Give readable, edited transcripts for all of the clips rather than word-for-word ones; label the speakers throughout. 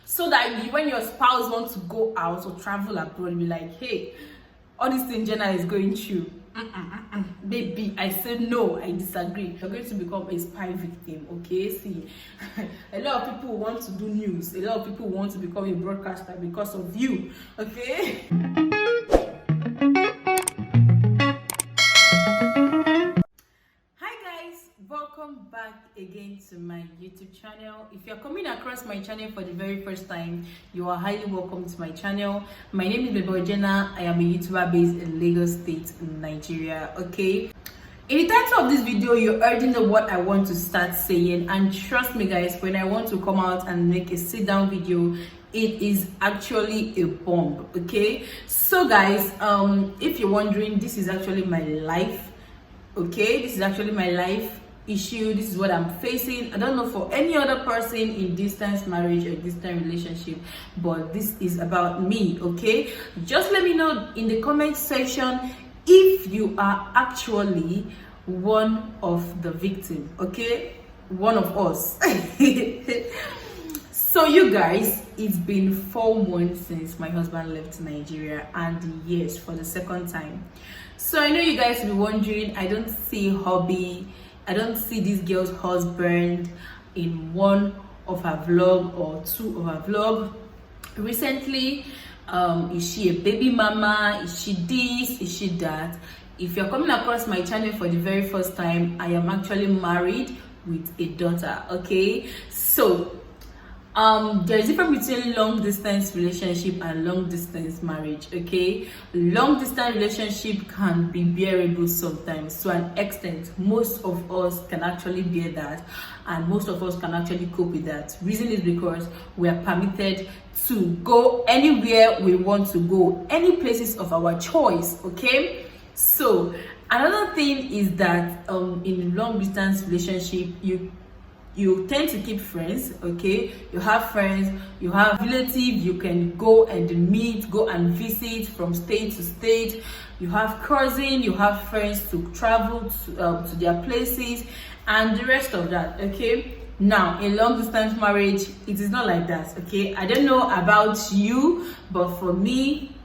Speaker 1: so that when your spouse wants to go out or travel abroad, be like, hey, all this thing Jenna is going through, baby, I said no, I disagree. You're going to become a spy victim. Okay, see, a lot of people want to do news, a lot of people want to become a broadcaster because of you. Okay. Welcome back again to my YouTube channel. If you're coming across my channel for the very first time, you are highly welcome to my channel. My name is Baby Jenna. I am a YouTuber based in Lagos State, Nigeria. Okay, in the title of this video, you already know what I want to start saying, and trust me guys, when I want to come out and make a sit down video, it is actually a bomb. Okay, so guys, if you're wondering, this is actually my life. Okay, this is actually my life issue. This is what I'm facing. I don't know for any other person in distance marriage or distant relationship, but this is about me. Okay, just let me know in the comment section if you are actually one of the victim. Okay, one of us. So you guys, it's been 4 months since my husband left Nigeria, and yes, for the second time. So I know you guys will be wondering, I don't see hubby, I don't see this girl's husband in one of her vlog or 2 of her vlog recently. Is she a baby mama? Is she this? Is she that? If you're coming across my channel for the very first time, I am actually married with a daughter. Okay, so there's a difference between long distance relationship and long distance marriage. Okay, long distance relationship can be bearable sometimes to an extent. Most of us can actually bear that, and most of us can actually cope with that. Reason is because we are permitted to go anywhere we want to go, any places of our choice. Okay, so another thing is that in long distance relationship, you tend to keep friends. Okay, you have friends, you have relatives you can go and meet, go and visit from state to state. You have cousins, you have friends to travel to their places and the rest of that. Okay, now in long distance marriage, it is not like that. Okay, I don't know about you, but for me,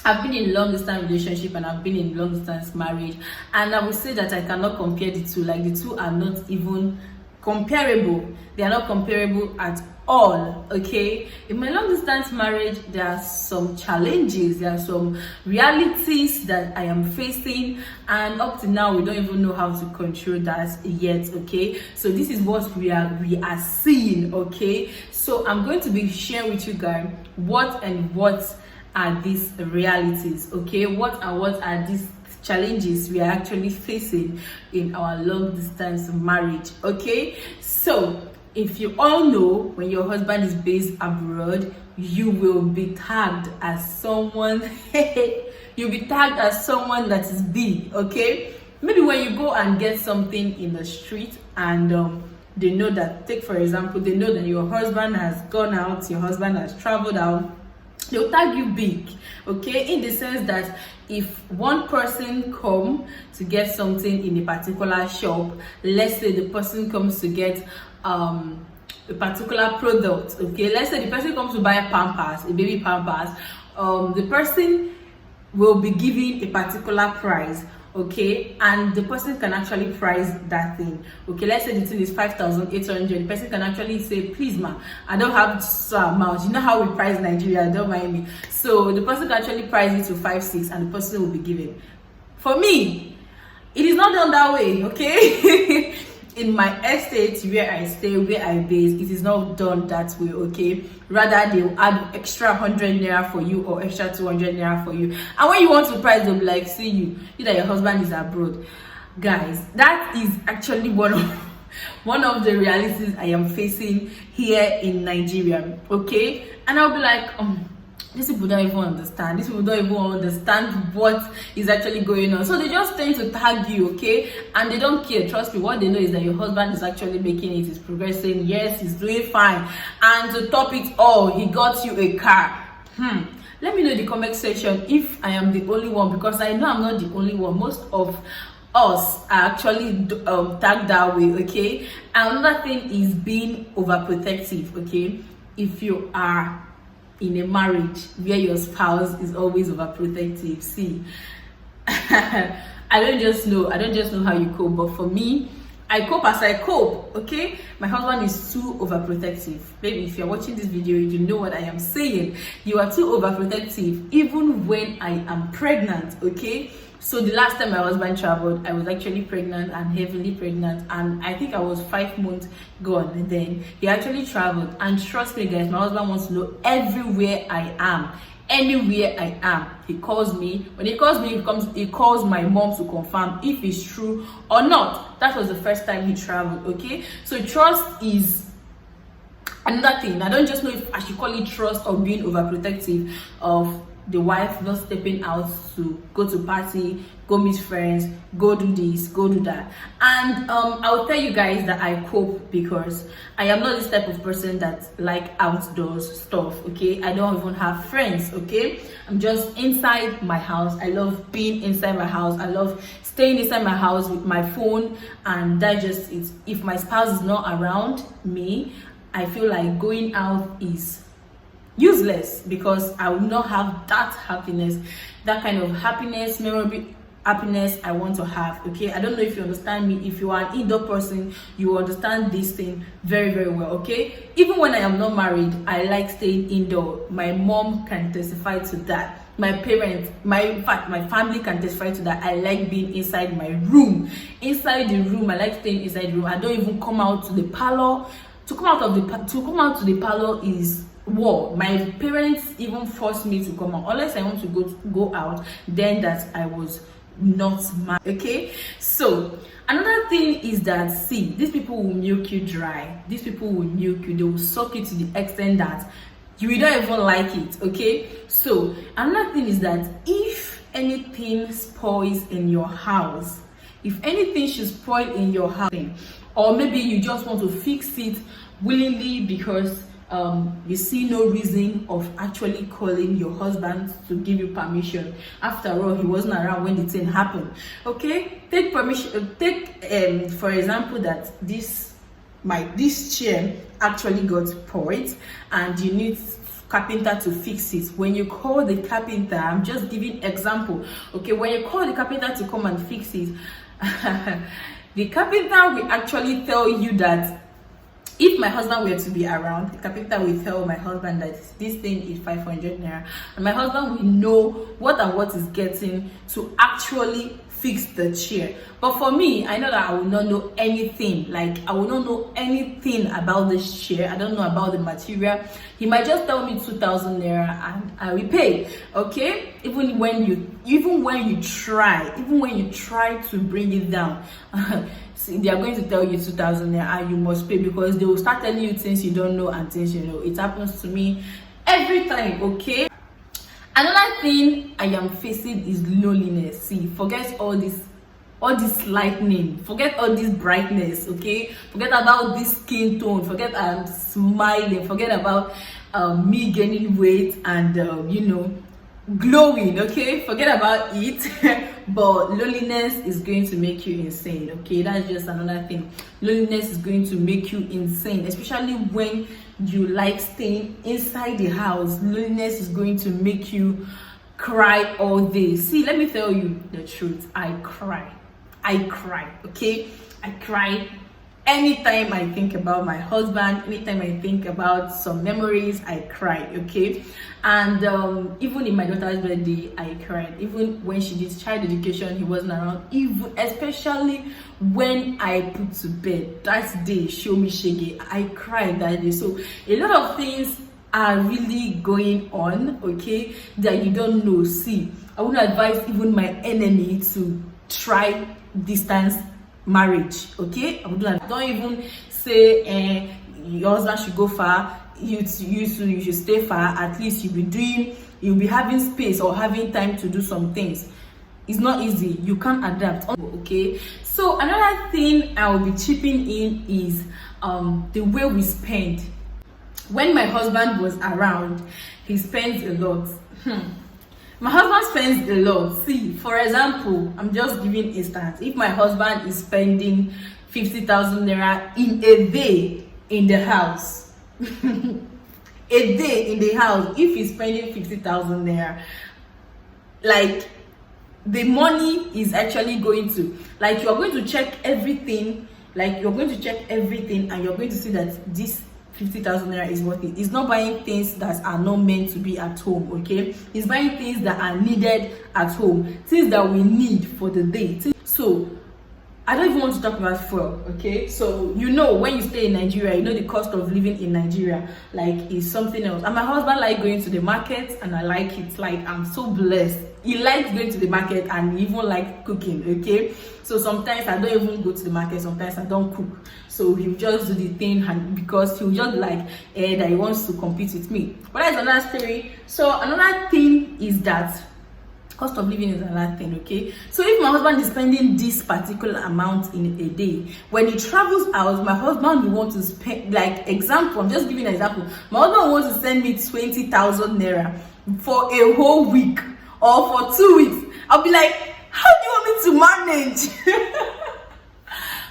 Speaker 1: I've been in a long distance relationship and I've been in long distance marriage, and I would say that I cannot compare the two. Like, the two are not even comparable. They are not comparable at all. Okay, in my long distance marriage, there are some challenges, there are some realities that I am facing, and up to now we don't even know how to control that yet. Okay, so this is what we are seeing. Okay, so I'm going to be sharing with you guys what are these realities. Okay, what are these challenges we are actually facing in our long distance marriage. Okay, so if you all know, when your husband is based abroad, you will be tagged as someone you'll be tagged as someone that is big. Okay, maybe when you go and get something in the street and they know that, take for example, they know that your husband has gone out, your husband has traveled out, they'll tag you big. Okay, in the sense that if one person come to get something in a particular shop, let's say the person comes to get a particular product. Okay, let's say the person comes to buy pampers, a baby pampers, the person will be given a particular price. Okay, and the person can actually price that thing. Okay, let's say the thing is 5,800. The person can actually say, please ma, I don't have so amount. You know how we price Nigeria, don't mind me. So the person can actually price it to 5,600 and the person will be given. For me, it is not done that way. Okay. In my estate where I stay, where I base, it is not done that way. Okay, rather they will add extra 100 naira for you or extra 200 naira for you, and when you want to price, they'll be like, see, you that your husband is abroad. Guys, that is actually one of the realities I am facing here in Nigeria. Okay, and I'll be like, these people don't even understand. These people don't even understand what is actually going on. So they just tend to tag you, okay? And they don't care. Trust me, what they know is that your husband is actually making it, he's progressing. Yes, he's doing fine. And to top it all, he got you a car. Let me know in the comment section if I am the only one, because I know I'm not the only one. Most of us are actually tagged that way. Okay, another thing is being overprotective. Okay, if you are in a marriage where your spouse is always overprotective. See, I don't just know how you cope, but for me, I cope as I cope. Okay, my husband is too overprotective. Baby, if you're watching this video, you know what I am saying. You are too overprotective even when I am pregnant. Okay, so the last time my husband traveled, I was actually pregnant and heavily pregnant, and I think I was 5 months gone. And then he actually traveled, and trust me guys, my husband wants to know everywhere I am, anywhere I am. He calls me. When he calls me, he calls my mom to confirm if it's true or not. That was the first time he traveled. Okay, so trust is another thing. I don't just know if I should call it trust or being overprotective of the wife not stepping out to go to party, go meet friends, go do this, go do that. And I'll tell you guys that I cope because I am not this type of person that like outdoors stuff. Okay, I don't even have friends. Okay, I'm just inside my house. I love being inside my house. I love staying inside my house with my phone, and that just it. If my spouse is not around me, I feel like going out is useless because I will not have that happiness, that kind of happiness, memorable happiness I want to have. Okay, I don't know if you understand me. If you are an indoor person, you will understand this thing very, very well. Okay, even when I am not married, I like staying indoor. My mom can testify to that. My parents, in fact, my family can testify to that. I like being inside my room. Inside the room, I like staying inside the room. I don't even come out to the parlor. To come out to the parlor is war. My parents even forced me to come out unless I want to go out, then that I was not mad. Okay, so another thing is that, see, these people will milk you dry. These people will milk you. They will suck you to the extent that you will not even like it. Okay, so another thing is that if anything spoils in your house, if anything should spoil in your house, or maybe you just want to fix it willingly because you see no reason of actually calling your husband to give you permission. After all, he wasn't around when the thing happened. Okay, take permission. Take for example that this chair actually got spoiled and you need carpenter to fix it. When you call the carpenter, I'm just giving example. Okay, when you call the carpenter to come and fix it, the carpenter will actually tell you that if my husband were to be around, the carpenter will tell my husband that this thing is 500 naira, and my husband will know what is getting to actually fix the chair. But for me, I know that I will not know anything. Like, I will not know anything about this chair. I don't know about the material. He might just tell me 2,000 naira and I will pay. Okay, even when you try to bring it down, see, they are going to tell you 2,000 naira and you must pay, because they will start telling you things you don't know and things you know. It happens to me every time. Okay, another thing I am facing is loneliness. See, forget all this lightning, forget all this brightness. Okay, forget about this skin tone, forget I'm smiling, forget about me gaining weight and glowing. Okay, forget about it. But loneliness is going to make you insane. Okay, that's just another thing. Loneliness is going to make you insane, especially when you like staying inside the house. Loneliness is going to make you cry all day. See, let me tell you the truth. I cry. Okay, I cry anytime I think about my husband. Anytime I think about some memories, I cry. Okay, and even in my daughter's birthday, I cried. Even when she did child education, he wasn't around. Even especially when I put to bed that day, show me shege, I cried that day. So a lot of things are really going on, okay, that you don't know. See, I would advise even my enemy to try distance marriage. Okay, don't even say your husband should go far, you should stay far. At least you'll be having space or having time to do some things. It's not easy, you can't adapt. Okay, so another thing I will be chipping in is the way we spend. When my husband was around, he spends a lot. My husband spends a lot. See, for example, I'm just giving instance. If my husband is spending 50,000 naira in a day in the house, a day in the house, if he's spending 50,000 naira, like the money is actually going to, like, you're going to check everything, and you're going to see that this 50,000 naira is worth it. He's not buying things that are not meant to be at home, okay? He's buying things that are needed at home, things that we need for the day. So I don't even want to talk about fuel, okay? So you know, when you stay in Nigeria, you know the cost of living in Nigeria, like, is something else. And my husband like going to the market, and I like it. Like, I'm so blessed. He likes going to the market, and he even like cooking, okay? So sometimes I don't even go to the market, sometimes I don't cook. So he'll just do the thing, and because he'll just like that he wants to compete with me. But that's another story. So another thing is that cost of living is another thing, okay? So if my husband is spending this particular amount in a day, when he travels out, my husband will want to spend, like, example, I'm just giving an example, my husband wants to send me 20,000 naira for a whole week or for 2 weeks. I'll be like, how do you want me to manage?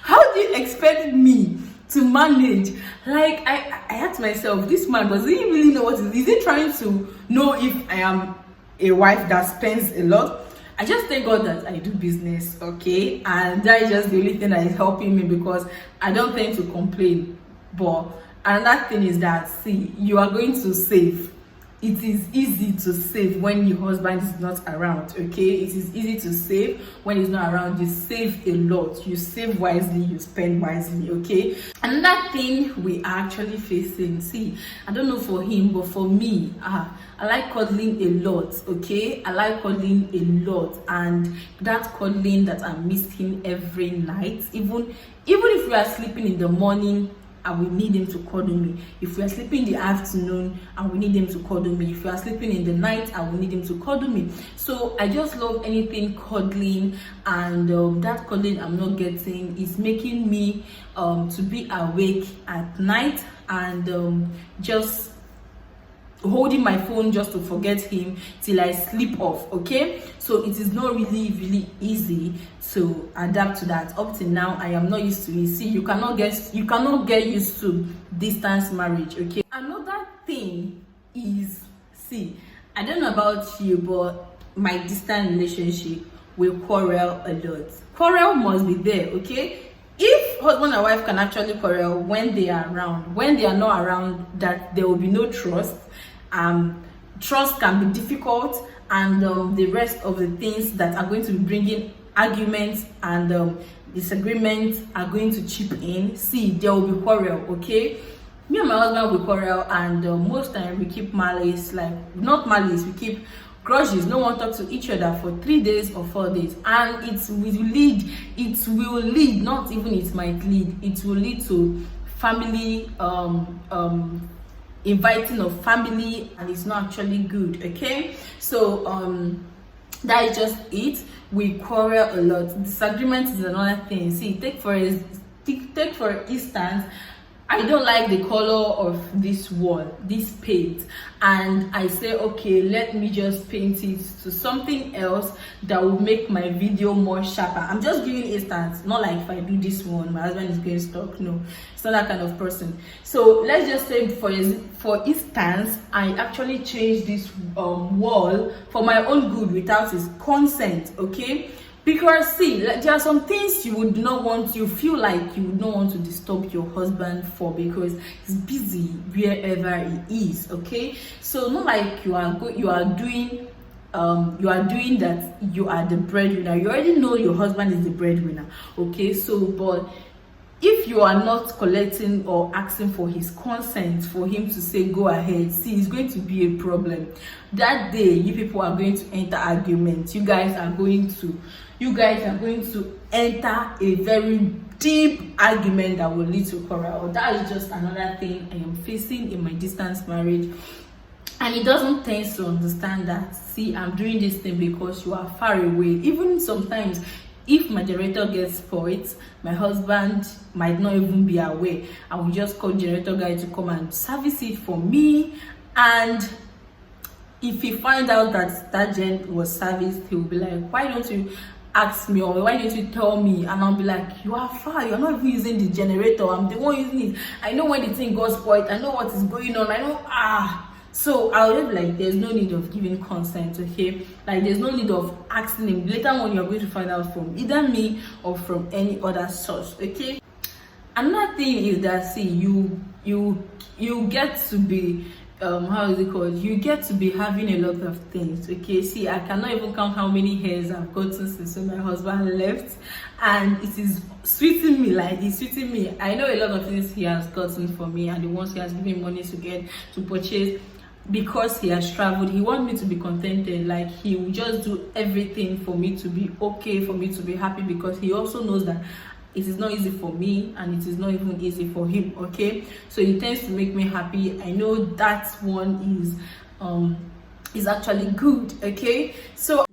Speaker 1: How do you expect me to manage? Like, I asked myself, this man, does he really know what is he trying to know if I am a wife that spends a lot? I just thank God that I do business, okay? And that is just the only thing that is helping me, because I don't tend to complain. But another thing is that, see, you are going to save. It is easy to save when your husband is not around, okay? It is easy to save when he's not around. You save a lot. You save wisely, you spend wisely, okay? Another thing we are actually facing, see, I don't know for him, but for me, I like cuddling a lot, okay? I like cuddling a lot, and that cuddling that I'm missing every night, even if we are sleeping in the morning, and we need him to cuddle me. If we are sleeping in the afternoon and we need him to cuddle me. If we are sleeping in the night and we need him to cuddle me. So I just love anything cuddling, and that cuddling I'm not getting is making me to be awake at night, and just holding my phone just to forget him till I sleep off, okay? So it is not really easy to adapt to that. Up till now, I am not used to it. See, you cannot get used to distance marriage, okay? Another thing is, see, I don't know about you, but my distant relationship will quarrel a lot. Quarrel must be there, okay? If husband and wife can actually quarrel when they are around, when they are not around, that there will be no trust. Trust can be difficult, and the rest of the things that are going to be bringing arguments and disagreements are going to chip in. See, there will be quarrel, okay? Me and my husband will quarrel, and most time we keep malice, like, not malice, we keep grudges. No one talks to each other for 3 days or 4 days, and it will lead, not even it might lead, it will lead to family inviting of family, and it's not actually good, okay? So that is just it. We quarrel a lot. Disagreement is another thing. See, take for instance, I don't like the color of this wall, this paint, and I say, okay, let me just paint it to something else that will make my video more sharper. I'm just giving instance, not like if I do this one, my husband is getting stuck. No, it's not that kind of person. So let's just say, for instance, I actually changed this wall for my own good without his consent, okay? Because see, there are some things you would not want, you feel like you would not want to disturb your husband for, because he's busy wherever he is, okay? So not like you are doing that, you are the breadwinner. You already know your husband is the breadwinner, okay? So, but if you are not collecting or asking for his consent for him to say go ahead, see, it's going to be a problem. That day, you people are going to enter argument. You guys are going to enter a very deep argument that will lead to quarrel. That is just another thing I am facing in my distance marriage. And he doesn't tend to understand that, see, I'm doing this thing because you are far away. Even sometimes, if my generator gets spoiled, my husband might not even be aware. I will just call generator guy to come and service it for me. And if he finds out that that gen was serviced, he will be like, why don't you? ask me, or why didn't you tell me? And I'll be like, you are far, you're not even using the generator, I'm the one using it. I know when the thing got spoiled, I know what is going on, I know. So I'll just be like, there's no need of giving consent, okay? Like, there's no need of asking him. Later on, you're going to find out from either me or from any other source, okay? Another thing is that, see, you get to be how is it called, you get to be having a lot of things, okay? See, I cannot even count how many hairs I've gotten since my husband left, and it is sweeting me. Like, it's sweeting me. I know a lot of things he has gotten for me, and the ones he has given money to purchase, because he has traveled. He wants me to be contented. Like, he will just do everything for me to be okay, for me to be happy, because he also knows that it is not easy for me and it is not even easy for him, okay? So he tends to make me happy. I know that one is actually good, okay? So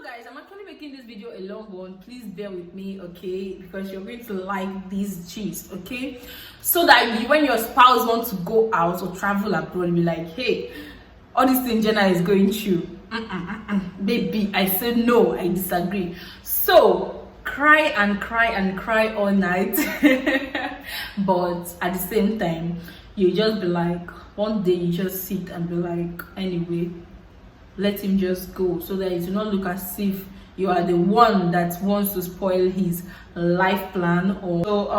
Speaker 1: guys, I'm actually making this video a long one. Please bear with me, okay? Because you're going to like these cheese, okay? So that when your spouse wants to go out or travel abroad, be like, hey, all this thing Jenna is going through, baby, I said no, I disagree. So cry and cry and cry all night. But at the same time, you just be like, one day you just sit and be like, anyway, let him just go, so that it will not look as if you are the one that wants to spoil his life plan. Or so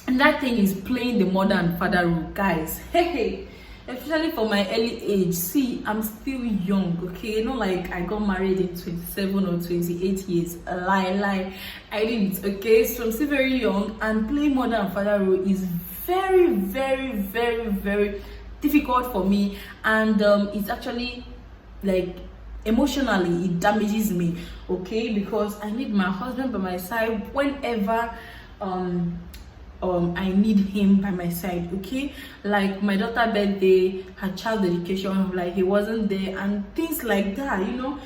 Speaker 1: and that thing is playing the mother and father role, guys. Hey, especially for my early age. See, I'm still young, okay? Not like I got married in 27 or 28 years. Lie, I didn't, okay? So I'm still very young, and playing mother and father role is very, very, very, very difficult for me. And it's actually, like, emotionally it damages me, okay? Because I need my husband by my side whenever I need him by my side, okay? Like my daughter's birthday, her child dedication, like he wasn't there, and things like that, you know,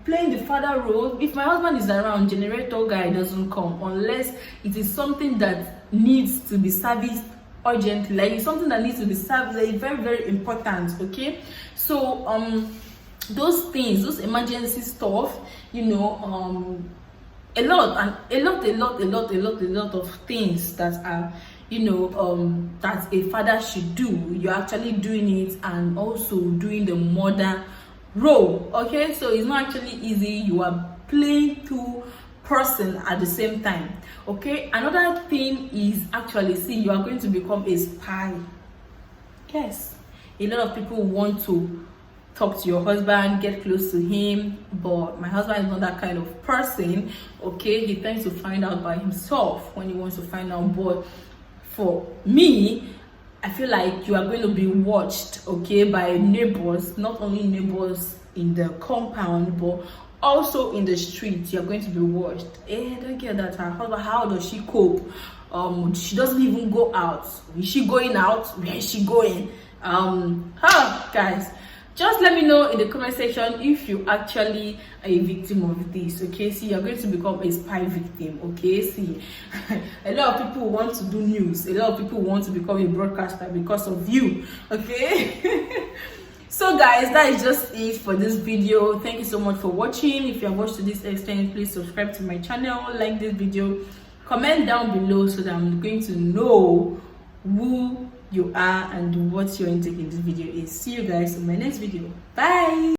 Speaker 1: playing the father role. If my husband is around, generator guy doesn't come unless it is something that needs to be serviced urgently, like it's something that needs to be serviced, like very, very important, okay? So those things, those emergency stuff, you know, a lot of things that are, you know, that a father should do, you're actually doing it, and also doing the mother role, okay? So it's not actually easy. You are playing two person at the same time, okay? Another thing is, actually, see, you are going to become a spy. Yes, a lot of people want to talk to your husband, get close to him, but my husband is not that kind of person, okay? He tends to find out by himself when he wants to find out. But for me, I feel like you are going to be watched, okay, by neighbors, not only neighbors in the compound, but also in the street. You're going to be watched. Don't get that. Her husband, how does she cope? She doesn't even go out. Is she going out? Where is she going? Guys, just let me know in the comment section if you actually are a victim of this, okay? See, you're going to become a spy victim, okay? See, a lot of people want to do news. A lot of people want to become a broadcaster because of you, okay? So guys, that is just it for this video. Thank you so much for watching. If you have watched to this extent, please subscribe to my channel, like this video, comment down below so that I'm going to know who you are and what your intake in this video is. See you guys in my next video. Bye.